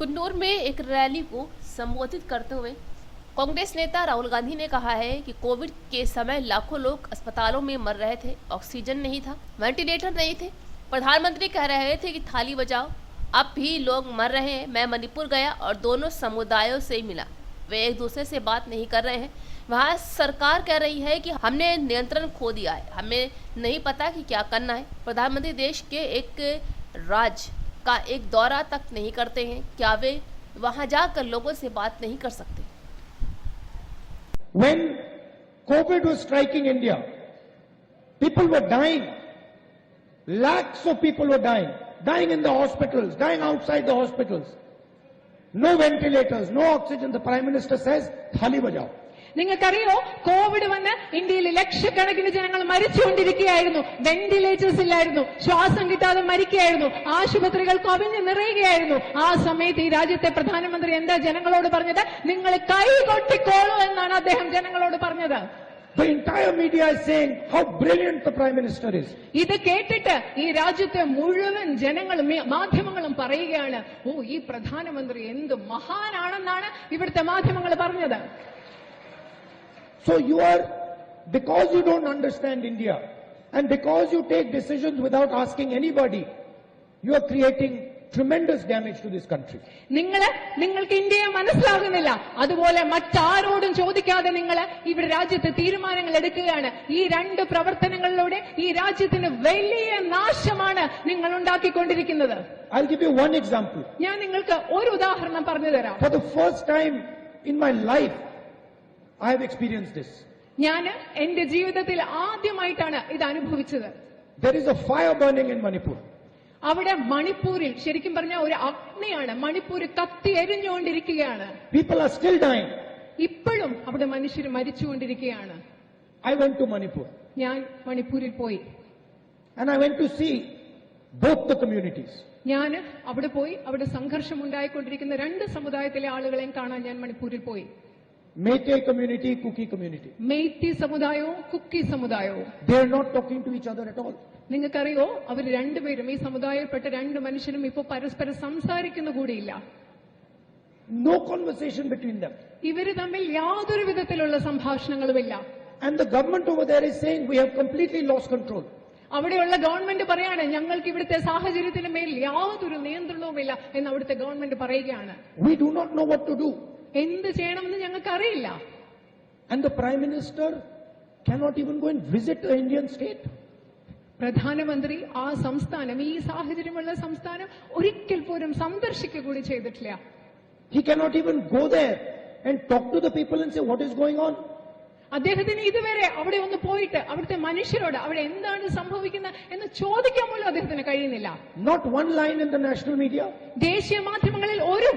कुन्नूर में एक रैली को संबोधित करते हुए कांग्रेस नेता राहुल गांधी ने कहा है कि कोविड के समय लाखों लोग अस्पतालों में मर रहे थे, ऑक्सीजन नहीं था, वेंटिलेटर नहीं थे। प्रधानमंत्री कह रहे थे कि थाली बजाओ, अब भी लोग मर रहे हैं। मैं मणिपुर गया और दोनों समुदायों से मिला, वे एक दूसरे से बात नहीं कर रहे हैं। वहाँ सरकार कह रही है कि हमने नियंत्रण खो दिया है, हमें नहीं पता कि क्या करना है। प्रधानमंत्री देश के एक राज्य का एक दौरा तक नहीं करते हैं, क्या वे वहाँ जाकर लोगों से बात नहीं कर सकते? When COVID was striking India, people were dying. Lakhs of people were dying in the hospitals, dying outside the hospitals. No ventilators, no oxygen. The Prime Minister says, "Thali bajao." നിങ്ങൾക്കറിയോ, കോവിഡ് വന്ന് ഇന്ത്യയിൽ ലക്ഷക്കണക്കിന് ജനങ്ങൾ മരിച്ചുകൊണ്ടിരിക്കുകയായിരുന്നു. Ventilators ഇല്ലായിരുന്നു, ശ്വാസം കിട്ടാതെ മരിക്കുകയായിരുന്നു, ആശുപത്രികൾ കവിഞ്ഞു നിറയുകയായിരുന്നു. ആ സമയത്ത് ഈ രാജ്യത്തെ പ്രധാനമന്ത്രി എന്താ ജനങ്ങളോട് പറഞ്ഞത്? നിങ്ങൾ കൈകൊട്ടിക്കോളൂ എന്നാണ് അദ്ദേഹം ജനങ്ങളോട് പറഞ്ഞത്. The entire media is saying how brilliant the Prime Minister is. ഇത് കേട്ടിട്ട് ഈ രാജ്യത്തെ മുഴുവൻ ജനങ്ങളും മാധ്യമങ്ങളും പറയുകയാണ്, ഓ, ഈ പ്രധാനമന്ത്രി എന്ത് മഹാനാണെന്നാണ് ഇവിടുത്തെ മാധ്യമങ്ങൾ പറഞ്ഞത്. So because you don't understand India and because you take decisions without asking anybody, you are creating tremendous damage to this country. നിങ്ങൾക്ക് ഇന്ത്യയെ മനസ്സിലാകുന്നില്ല, അതുപോലെ മറ്റാരോടും ചോദിക്കാതെ നിങ്ങൾ ഇവിടെ രാജ്യത്ത് തീരുമാനങ്ങൾ എടുക്കുകയാണ്. ഈ രണ്ട് പ്രവർത്തനങ്ങളിലൂടെ ഈ രാജ്യത്തിന് വലിയ നാശമാണ് നിങ്ങൾ ഉണ്ടാക്കിക്കൊണ്ടിരിക്കുന്നത്. I'll give you one example. ഞാൻ നിങ്ങൾക്ക് ഒരു ഉദാഹരണം പറഞ്ഞു തരാം. For the first time in my life, I have experienced this. ഞാൻ എന്റെ ജീവിതത്തിൽ ആദ്യമായിട്ടാണ് ഇത് അനുഭവിച്ചത്. There is a fire burning in Manipur. അവിടെ മണിപ്പൂരിൽ ശരിക്കും പറഞ്ഞ ഒരു അഗ്നിയാണ്. മണിപ്പൂർ കത്തി എരിഞ്ഞുകൊണ്ടിരിക്കുകയാണ്. People are still dying. ഇപ്പോഴും അവിടെ മനുഷ്യർ മരിച്ചുകൊണ്ടിരിക്കുകയാണ്. I went to Manipur. ഞാൻ മണിപ്പൂരിൽ പോയി. And I went to see both the communities. ഞാൻ അവിടെ പോയി, അവിടെ സംഘർഷം ഉണ്ടായിക്കൊണ്ടിരിക്കുന്ന രണ്ട് സമുദായത്തിലെ ആളുകളെയും കാണാൻ ഞാൻ മണിപ്പൂരിൽ പോയി. Meitei community, Kuki community. Meitei സമുദായവും Kuki സമുദായവും. They are not talking to each other at all. നിങ്ങൾക്കറിയോ, അവർ രണ്ടുപേരും, ഈ സമുദായത്തിൽപ്പെട്ട രണ്ട് മനുഷ്യരും ഇപ്പോൾ പരസ്പരം സംസാരിക്കുന്ന കൂടിയില്ല. No conversation between them. ഇവര് തമ്മിൽ യാതൊരു വിധത്തിലുള്ള സംഭാഷണങ്ങളുമില്ല. And the government over there is saying we have completely lost control. അവിടെയുള്ള ഗവൺമെന്റ് പറയാണ്, ഞങ്ങൾക്ക് ഇവിടുത്തെ സാഹചര്യത്തിന് മേൽ യാതൊരു നിയന്ത്രണവുമില്ല എന്ന് അവിടുത്തെ ഗവൺമെന്റ് പറയുകയാണ്. We do not know what to do. എന്ത് ചെയ്യണമെന്ന് ഞങ്ങൾക്ക് അറിയില്ല. And the Prime Minister cannot even go and visit the Indian state. പ്രധാനമന്ത്രി ആ സംസ്ഥാനം, ഈ സാഹചര്യമുള്ള സംസ്ഥാനം ഒരിക്കൽ പോലും സന്ദർശിക്കുക കൂടി ചെയ്തിട്ടില്ല. He cannot even go there and talk to the people and say what is going on. അദ്ദേഹത്തിന് ഇതുവരെ അവിടെ ഒന്ന് പോയിട്ട് അവിടുത്തെ മനുഷ്യരോട് അവിടെ എന്താണ് സംഭവിക്കുന്നത് എന്ന് ചോദിക്കാൻ പോലും അദ്ദേഹത്തിന് കഴിയുന്നില്ല. Not one line in the national media. ദേശീയ മാധ്യമങ്ങളിൽ ഒരു